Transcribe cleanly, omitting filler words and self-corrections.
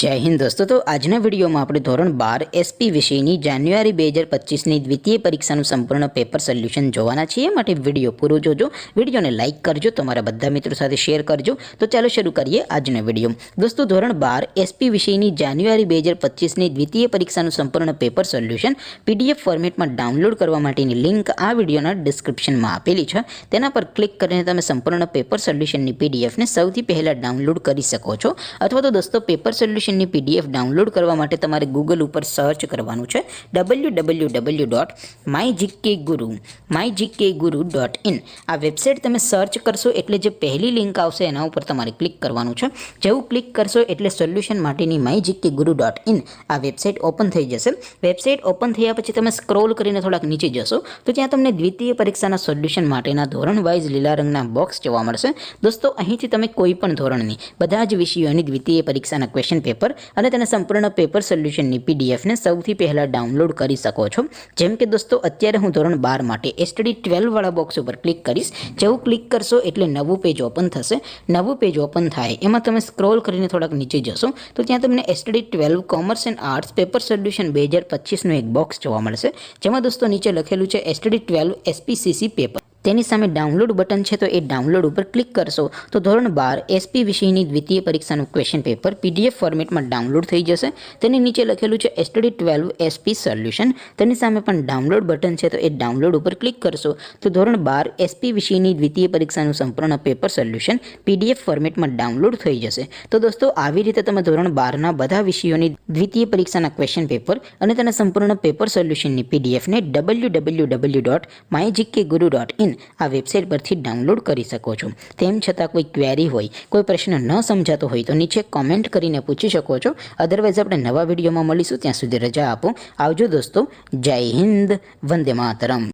जय हिंद दोस्तों। तो आजना वीडियो में આપણે ધોરણ 12 એસપી વિષયની જાન્યુઆરી 2025ની દ્વિતીય પરીક્ષાનું સંપૂર્ણ પેપર સોલ્યુશન જોવાના છીએ। માટે વિડિયો પૂરો જોજો, વિડિયોને લાઈક કરજો, તમારા બધા મિત્રો સાથે શેર કરજો। તો ચાલો શરૂ કરીએ આજનો વિડિયો। દોસ્તો ધોરણ 12 એસપી વિષયની જાન્યુઆરી 2025ની દ્વિતીય પરીક્ષાનું સંપૂર્ણ પેપર સોલ્યુશન પીડીએફ ફોર્મેટમાં ડાઉનલોડ કરવા માટેની લિંક આ વિડિયોના ડિસ્ક્રિપ્શનમાં આપેલી છે। તેના પર ક્લિક કરીને તમે સંપૂર્ણ પેપર સોલ્યુશનની પીડીએફને સૌથી પહેલા ડાઉનલોડ કરી શકો છો। અથવા તો દોસ્તો પેપર સોલ્યુશનની પીડીએફ ડાઉનલોડ કરવા માટે તમારે ગૂગલ ઉપર સર્ચ કરવાનું છે www.mygkguru.in। આ વેબસાઇટ તમે સર્ચ કરશો એટલે જે પહેલી લિંક આવશે એના ઉપર તમારે ક્લિક કરવાનું છે। જેવું ક્લિક કરશો એટલે સોલ્યુશન માટેની mygkguru.in આ વેબસાઇટ ઓપન થઈ જશે। વેબસાઇટ ઓપન થયા પછી તમે સ્ક્રોલ કરીને થોડાક નીચે જશો તો ત્યાં તમને દ્વિતીય પરીક્ષાના સોલ્યુશન માટેના ધોરણ વાઇઝ લીલા રંગના બોક્સ જોવા મળશે। દોસ્તો અહીંથી તમે કોઈ પણ ધોરણની બધા જ વિષયોની દ્વિતીય પરીક્ષાના ક્વેશ્ચન પેપર અને તેના સંપૂર્ણ પેપર સોલ્યુશનની પીડીએફને સૌથી પહેલા ડાઉનલોડ કરી શકો છો। જેમ કે દોસ્તો અત્યારે હું ધોરણ 12 માટે એસટીડી 12 વાળા બોક્સ ઉપર ક્લિક કરીશ। જેવું ક્લિક કરશો એટલે નવું પેજ ઓપન થશે। નવું પેજ ઓપન થાય એમાં તમે સ્ક્રોલ કરીને થોડાક નીચે જશો તો ત્યાં તમને STD 12 commerce and arts paper solution 2025નું એક બોક્સ જોવા મળશે। જેમાં દોસ્તો નીચે લખેલું છે એસટીડી 12 એસપીસીસી પેપર। તેની સામે ડાઉનલોડ બટન છે તો એ ડાઉનલોડ ઉપર ક્લિક કરશો તો ધોરણ 12 એસપી વિષયની દ્વિતીય પરીક્ષાનું ક્વેશ્ચન પેપર પીડીએફ ફોર્મેટમાં ડાઉનલોડ થઈ જશે। તેની નીચે લખેલું છે એસટીડી 12 એસપી સોલ્યુશન। તેની સામે પણ ડાઉનલોડ બટન છે તો એ ડાઉનલોડ ઉપર ક્લિક કરશો તો ધોરણ 12 એસપી વિષયની દ્વિતીય પરીક્ષાનું સંપૂર્ણ પેપર સોલ્યુશન પીડીએફ ફોર્મેટમાં ડાઉનલોડ થઈ જશે। તો દોસ્તો આવી રીતે તમે ધોરણ 12ના બધા વિષયોની દ્વિતીય પરીક્ષાના ક્વેશ્ચન પેપર અને તેના સંપૂર્ણ પેપર સોલ્યુશનની પીડીએફને www.mygkguru.in આ વેબસાઇટ પરથી ડાઉનલોડ કરી શકો છો। તેમ છતાં કોઈ ક્વેરી હોય, કોઈ પ્રશ્ન ન સમજાતો હોય તો નીચે કોમેન્ટ કરીને પૂછી શકો છો। અધરવાઇઝ આપણે નવા વિડીયોમાં મળીશું, ત્યાં સુધી રજા આપો। આવજો દોસ્તો। જય હિન્દ, વંદે માતરમ।